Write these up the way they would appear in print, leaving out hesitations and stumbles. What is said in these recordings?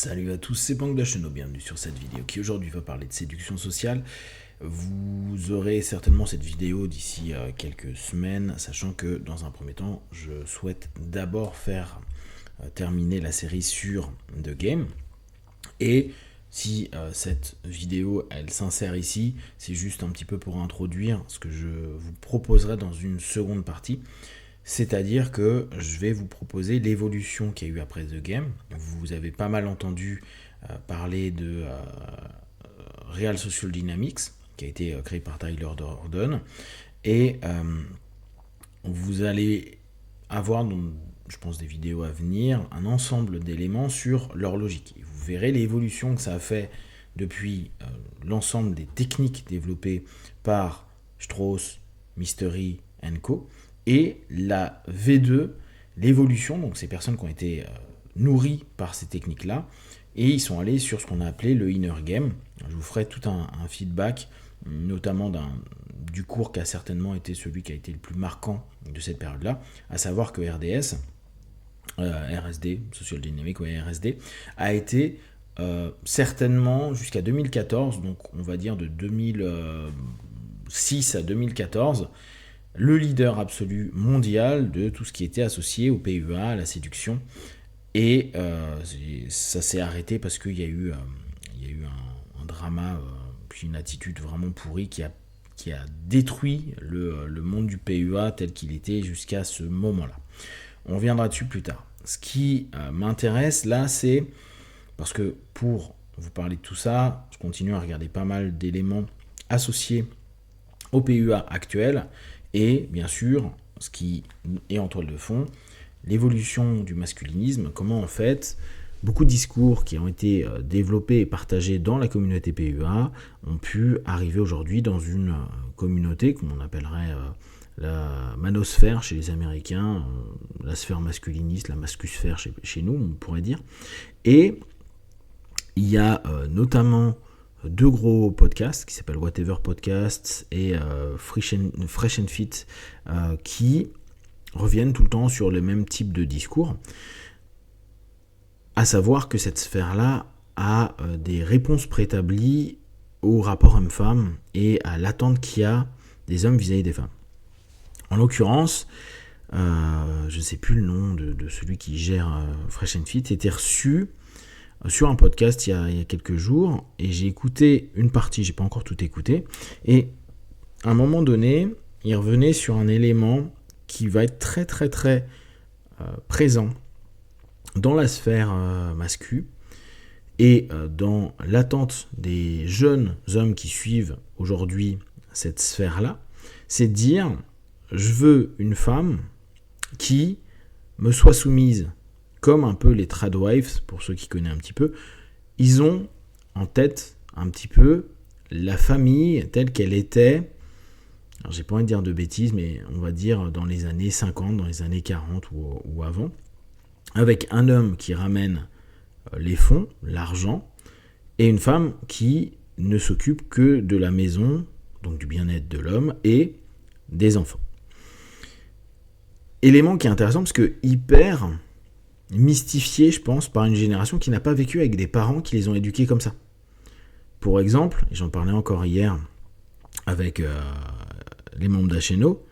Salut à tous, c'est Bang Dacheno, bienvenue sur cette vidéo qui aujourd'hui va parler de séduction sociale. Vous aurez certainement cette vidéo d'ici quelques semaines, sachant que dans un premier temps, je souhaite d'abord faire terminer la série sur The Game. Et si cette vidéo, elle s'insère ici, c'est juste un petit peu pour introduire ce que je vous proposerai dans une seconde partie. C'est-à-dire que je vais vous proposer l'évolution qu'il y a eu après The Game. Vous avez pas mal entendu parler de Real Social Dynamics, qui a été créé par Tyler Durden. Et vous allez avoir, je pense, des vidéos à venir, un ensemble d'éléments sur leur logique. Et vous verrez l'évolution que ça a fait depuis l'ensemble des techniques développées par Strauss, Mystery & Co. Et la V2, l'évolution, donc ces personnes qui ont été nourries par ces techniques-là, et ils sont allés sur ce qu'on a appelé le inner game. Je vous ferai tout un feedback, notamment du cours qui a certainement été celui qui a été le plus marquant de cette période-là, à savoir que RSD, Social Dynamic, ouais, RSD, a été certainement jusqu'à 2014, donc on va dire de 2006 à 2014, le leader absolu mondial de tout ce qui était associé au PUA, à la séduction. Et ça s'est arrêté parce qu'il y a eu un drama, puis une attitude vraiment pourrie qui a détruit le monde du PUA tel qu'il était jusqu'à ce moment-là. On reviendra dessus plus tard. Ce qui m'intéresse là, c'est parce que pour vous parler de tout ça, je continue à regarder pas mal d'éléments associés au PUA actuel. Et bien sûr, ce qui est en toile de fond, l'évolution du masculinisme, comment en fait beaucoup de discours qui ont été développés et partagés dans la communauté PUA ont pu arriver aujourd'hui dans une communauté qu'on appellerait la manosphère chez les Américains, la sphère masculiniste, la mascusphère chez nous, on pourrait dire. Et il y a notamment deux gros podcasts qui s'appellent Whatever Podcasts et Fresh and Fit qui reviennent tout le temps sur le même type de discours, à savoir que cette sphère-là a des réponses préétablies au rapport homme-femme et à l'attente qu'il y a des hommes vis-à-vis des femmes. En l'occurrence, je ne sais plus le nom de celui qui gère Fresh and Fit, était reçu sur un podcast il y a quelques jours, et j'ai écouté une partie, j'ai pas encore tout écouté, et à un moment donné, il revenait sur un élément qui va être très très très présent dans la sphère mascu, et dans l'attente des jeunes hommes qui suivent aujourd'hui cette sphère-là, c'est de dire, je veux une femme qui me soit soumise, comme un peu les tradwives, pour ceux qui connaissent un petit peu, ils ont en tête un petit peu la famille telle qu'elle était, alors j'ai pas envie de dire de bêtises, mais on va dire dans les années 50, dans les années 40 ou avant, avec un homme qui ramène les fonds, l'argent, et une femme qui ne s'occupe que de la maison, donc du bien-être de l'homme, et des enfants. Élément qui est intéressant parce que hyper mystifié, je pense, par une génération qui n'a pas vécu avec des parents qui les ont éduqués comme ça. Pour exemple, et j'en parlais encore hier avec les membres d'Acheno,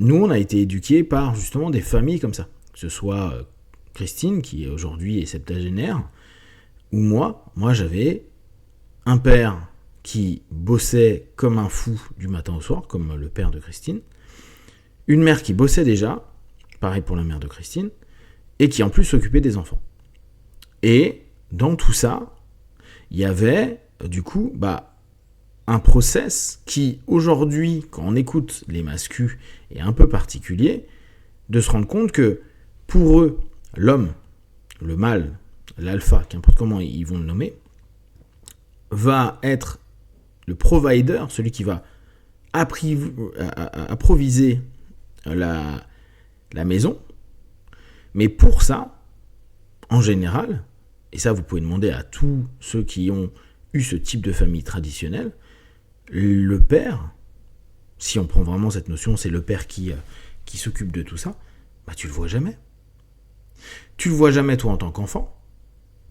nous on a été éduqués par justement des familles comme ça, que ce soit Christine qui aujourd'hui est septagénaire, ou moi j'avais un père qui bossait comme un fou du matin au soir, comme le père de Christine, une mère qui bossait déjà, pareil pour la mère de Christine, et qui en plus s'occupait des enfants. Et dans tout ça, il y avait du coup un process qui aujourd'hui, quand on écoute les mascus, est un peu particulier, de se rendre compte que pour eux, l'homme, le mâle, l'alpha, qu'importe comment ils vont le nommer, va être le provider, celui qui va approviser la maison. Mais pour ça, en général, et ça vous pouvez demander à tous ceux qui ont eu ce type de famille traditionnelle, le père, si on prend vraiment cette notion, c'est le père qui s'occupe de tout ça, tu le vois jamais. Tu le vois jamais toi en tant qu'enfant,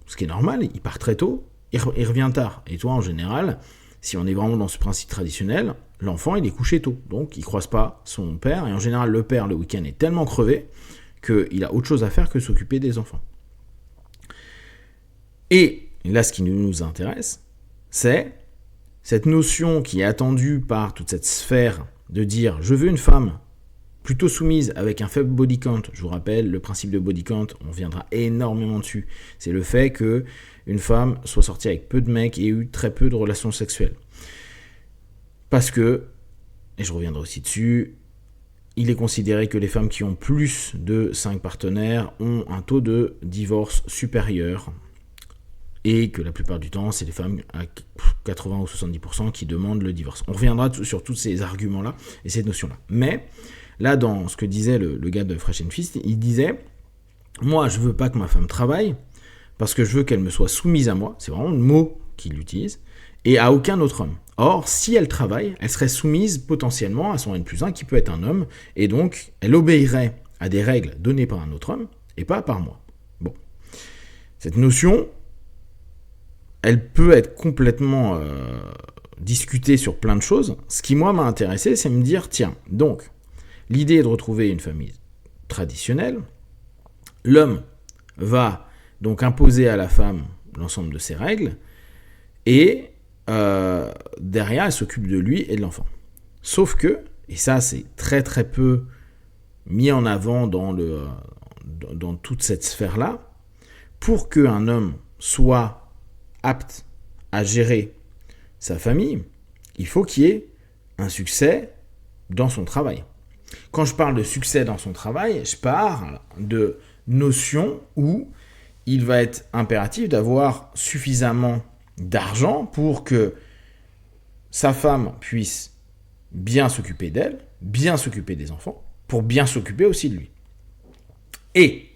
ce qui est normal, il part très tôt, il revient tard. Et toi, en général, si on est vraiment dans ce principe traditionnel, l'enfant, il est couché tôt. Donc, il ne croise pas son père. Et en général, le père, le week-end, est tellement crevé qu'il a autre chose à faire que s'occuper des enfants. Et là, ce qui nous intéresse, c'est cette notion qui est attendue par toute cette sphère de dire « je veux une femme plutôt soumise avec un faible body count ». Je vous rappelle, le principe de body count, on reviendra énormément dessus. C'est le fait qu'une femme soit sortie avec peu de mecs et ait eu très peu de relations sexuelles. Parce que, et je reviendrai aussi dessus, il est considéré que les femmes qui ont plus de 5 partenaires ont un taux de divorce supérieur. Et que la plupart du temps, c'est les femmes à 80 ou 70% qui demandent le divorce. On reviendra sur tous ces arguments-là et ces notions-là. Mais là, dans ce que disait le gars de Fresh and Fist, il disait « Moi, je veux pas que ma femme travaille parce que je veux qu'elle me soit soumise à moi. » C'est vraiment le mot qu'il utilise. Et à aucun autre homme. Or, si elle travaille, elle serait soumise potentiellement à son N+1 qui peut être un homme. Et donc, elle obéirait à des règles données par un autre homme et pas par moi. Bon. Cette notion, elle peut être complètement discutée sur plein de choses. Ce qui, moi, m'a intéressé, c'est me dire, tiens, donc, l'idée est de retrouver une famille traditionnelle. L'homme va donc imposer à la femme l'ensemble de ses règles. Et derrière, elle s'occupe de lui et de l'enfant. Sauf que, et ça, c'est très très peu mis en avant dans toute cette sphère-là, pour qu'un homme soit apte à gérer sa famille, il faut qu'il y ait un succès dans son travail. Quand je parle de succès dans son travail, je parle de notion où il va être impératif d'avoir suffisamment d'argent pour que sa femme puisse bien s'occuper d'elle, bien s'occuper des enfants, pour bien s'occuper aussi de lui. Et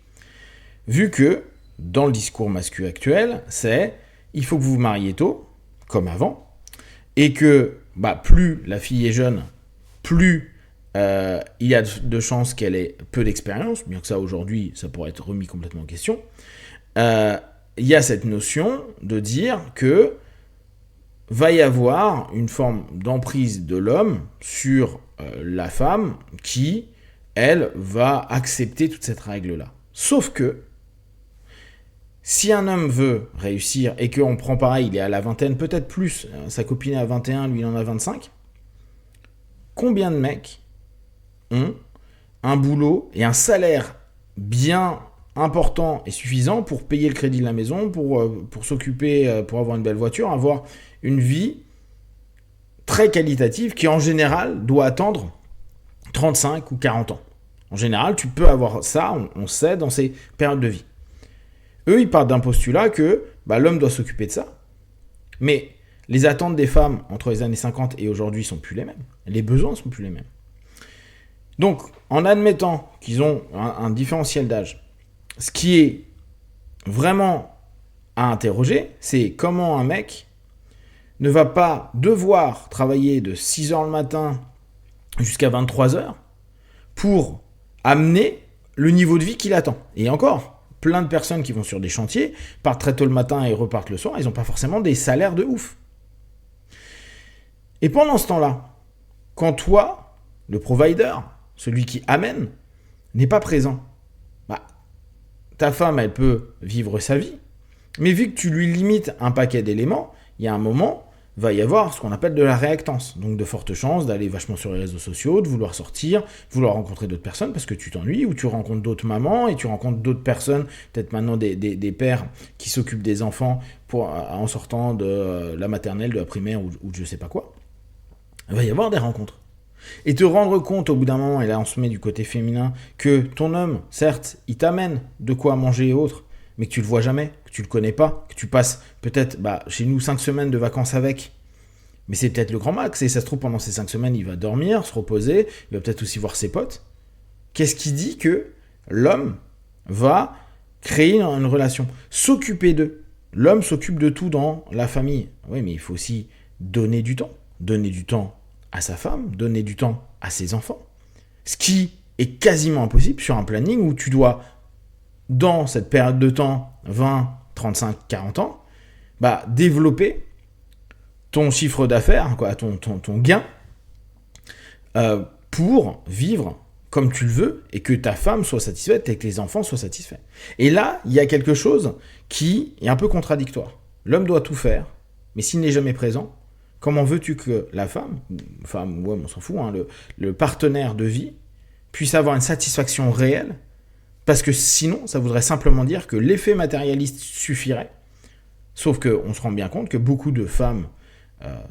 vu que dans le discours masculin actuel, c'est il faut que vous vous mariez tôt, comme avant, et que plus la fille est jeune, plus il y a de chances qu'elle ait peu d'expérience, bien que ça aujourd'hui, ça pourrait être remis complètement en question. Il y a cette notion de dire que va y avoir une forme d'emprise de l'homme sur la femme qui, elle, va accepter toute cette règle-là. Sauf que si un homme veut réussir et qu'on prend pareil, il est à la vingtaine, peut-être plus, sa copine est à 21, lui il en a 25, combien de mecs ont un boulot et un salaire bien important et suffisant pour payer le crédit de la maison, pour s'occuper, pour avoir une belle voiture, avoir une vie très qualitative qui en général doit attendre 35 ou 40 ans. En général, tu peux avoir ça, on sait, dans ces périodes de vie. Eux, ils partent d'un postulat que l'homme doit s'occuper de ça. Mais les attentes des femmes entre les années 50 et aujourd'hui sont plus les mêmes. Les besoins sont plus les mêmes. Donc, en admettant qu'ils ont un différentiel d'âge, ce qui est vraiment à interroger, c'est comment un mec ne va pas devoir travailler de 6h le matin jusqu'à 23h pour amener le niveau de vie qu'il attend. Et encore, plein de personnes qui vont sur des chantiers, partent très tôt le matin et repartent le soir, ils n'ont pas forcément des salaires de ouf. Et pendant ce temps-là, quand toi, le provider, celui qui amène, n'est pas présent, ta femme, elle peut vivre sa vie, mais vu que tu lui limites un paquet d'éléments, il y a un moment, va y avoir ce qu'on appelle de la réactance. Donc de fortes chances d'aller vachement sur les réseaux sociaux, de vouloir sortir, de vouloir rencontrer d'autres personnes parce que tu t'ennuies, ou tu rencontres d'autres mamans et tu rencontres d'autres personnes, peut-être maintenant des pères qui s'occupent des enfants en sortant de la maternelle, de la primaire ou de je sais pas quoi. Il va y avoir des rencontres. Et te rendre compte au bout d'un moment, et là on se met du côté féminin, que ton homme, certes, il t'amène de quoi manger et autres, mais que tu le vois jamais, que tu le connais pas, que tu passes peut-être chez nous 5 semaines de vacances avec, mais c'est peut-être le grand max, et ça se trouve pendant ces 5 semaines il va dormir, se reposer, il va peut-être aussi voir ses potes. Qu'est-ce qui dit que l'homme va créer une relation, s'occuper d'eux? L'homme s'occupe de tout dans la famille. Oui, mais il faut aussi donner du temps à sa femme, donner du temps à ses enfants, ce qui est quasiment impossible sur un planning où tu dois, dans cette période de temps, 20, 35, 40 ans, bah, développer ton chiffre d'affaires, quoi, ton gain, pour vivre comme tu le veux, et que ta femme soit satisfaite, et que les enfants soient satisfaits. Et là, il y a quelque chose qui est un peu contradictoire. L'homme doit tout faire, mais s'il n'est jamais présent, comment veux-tu que la femme, ouais, on s'en fout, hein, le partenaire de vie, puisse avoir une satisfaction réelle, parce que sinon, ça voudrait simplement dire que l'effet matérialiste suffirait, sauf qu'on se rend bien compte que beaucoup de femmes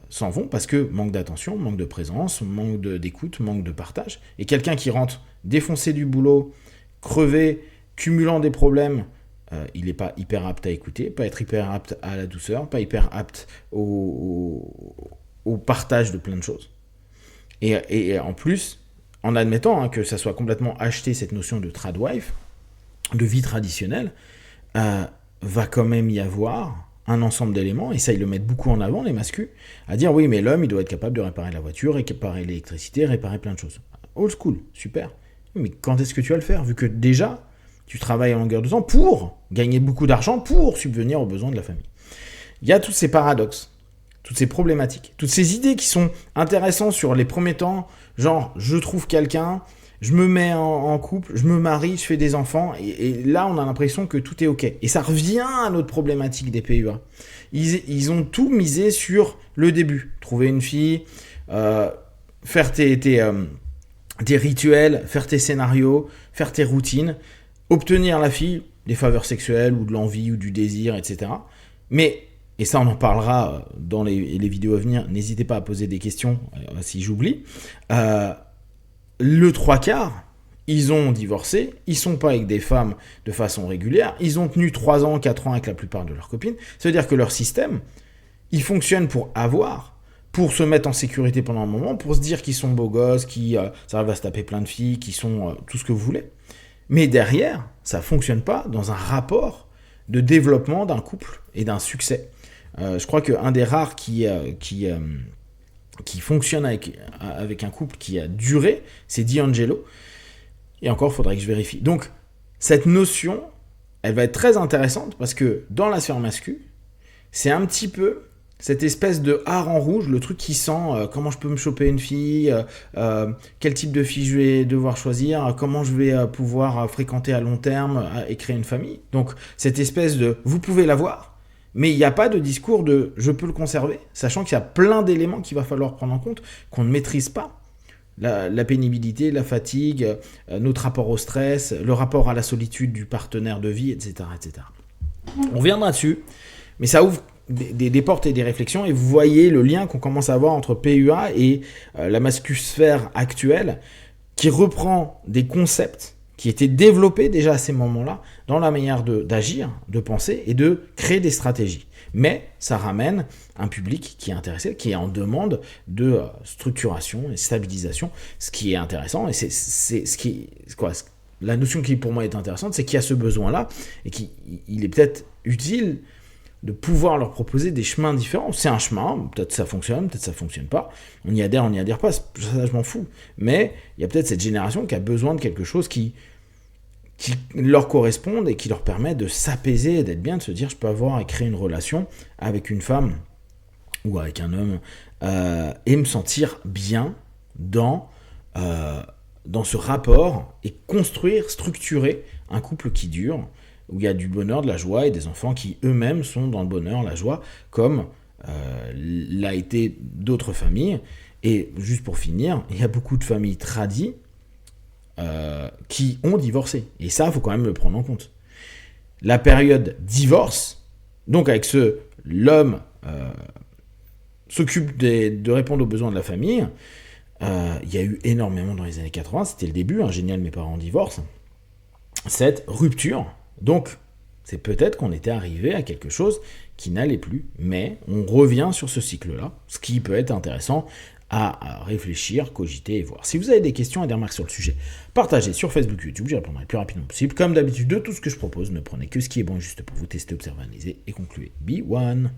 s'en vont parce que manque d'attention, manque de présence, manque d'écoute, manque de partage. Et quelqu'un qui rentre défoncé du boulot, crevé, cumulant des problèmes, il n'est pas hyper apte à écouter, pas être hyper apte à la douceur, pas hyper apte au partage de plein de choses. Et en plus, en admettant que ça soit complètement acheté, cette notion de tradwife, de vie traditionnelle, va quand même y avoir un ensemble d'éléments, et ça ils le mettent beaucoup en avant, les masculins, à dire oui mais l'homme il doit être capable de réparer la voiture, réparer l'électricité, réparer plein de choses. Old school, super. Mais quand est-ce que tu vas le faire, vu que déjà tu travailles en longueur de temps pour gagner beaucoup d'argent, pour subvenir aux besoins de la famille. Il y a tous ces paradoxes, toutes ces problématiques, toutes ces idées qui sont intéressantes sur les premiers temps, genre je trouve quelqu'un, je me mets en couple, je me marie, je fais des enfants, et là on a l'impression que tout est ok. Et ça revient à notre problématique des PUA. Ils ont tout misé sur le début. Trouver une fille, faire tes rituels, faire tes scénarios, faire tes routines, obtenir la fille, des faveurs sexuelles ou de l'envie ou du désir, etc. Mais, et ça on en parlera dans les vidéos à venir, n'hésitez pas à poser des questions si j'oublie, le 3/4, ils ont divorcé, ils sont pas avec des femmes de façon régulière, ils ont tenu 3 ans, 4 ans avec la plupart de leurs copines. Ça veut dire que leur système, il fonctionne pour se mettre en sécurité pendant un moment, pour se dire qu'ils sont beaux gosses, ça va se taper plein de filles, qui sont tout ce que vous voulez. Mais derrière, ça fonctionne pas dans un rapport de développement d'un couple et d'un succès. Je crois qu'un des rares qui fonctionne avec un couple qui a duré, c'est D'Angelo. Et encore, il faudrait que je vérifie. Donc, cette notion, elle va être très intéressante parce que dans la sphère masculine, c'est un petit peu cette espèce de hareng rouge, le truc qui sent comment je peux me choper une fille, quel type de fille je vais devoir choisir, comment je vais pouvoir fréquenter à long terme et créer une famille. Donc, cette espèce de « vous pouvez l'avoir », mais il n'y a pas de discours de « je peux le conserver », sachant qu'il y a plein d'éléments qu'il va falloir prendre en compte qu'on ne maîtrise pas. La pénibilité, la fatigue, notre rapport au stress, le rapport à la solitude du partenaire de vie, etc. etc. On reviendra dessus, mais ça ouvre des portes et des réflexions, et vous voyez le lien qu'on commence à avoir entre PUA et la mascusphère actuelle, qui reprend des concepts qui étaient développés déjà à ces moments-là, dans la manière d'agir, de penser et de créer des stratégies. Mais ça ramène un public qui est intéressé, qui est en demande de structuration et stabilisation, ce qui est intéressant, et c'est ce qui quoi, la notion qui pour moi est intéressante, c'est qu'il y a ce besoin-là, et qu'il est peut-être utile de pouvoir leur proposer des chemins différents. C'est un chemin, peut-être ça fonctionne, peut-être ça fonctionne pas, on y adhère pas, ça je m'en fous, mais il y a peut-être cette génération qui a besoin de quelque chose qui leur corresponde et qui leur permet de s'apaiser, d'être bien, de se dire je peux avoir et créer une relation avec une femme ou avec un homme et me sentir bien dans ce rapport et construire, structurer un couple qui dure, où il y a du bonheur, de la joie et des enfants qui eux-mêmes sont dans le bonheur, la joie, comme l'a été d'autres familles. Et juste pour finir, il y a beaucoup de familles tradies qui ont divorcé. Et ça, il faut quand même le prendre en compte. La période divorce, donc avec l'homme s'occupe de répondre aux besoins de la famille. Il y a eu énormément dans les années 80, c'était le début, génial, mes parents divorcent. Cette rupture, donc c'est peut-être qu'on était arrivé à quelque chose qui n'allait plus, mais on revient sur ce cycle-là, ce qui peut être intéressant à réfléchir, cogiter et voir. Si vous avez des questions et des remarques sur le sujet, partagez sur Facebook, YouTube, j'y répondrai le plus rapidement possible. Comme d'habitude, de tout ce que je propose, ne prenez que ce qui est bon et juste pour vous, tester, observer, analyser et concluez. Be one.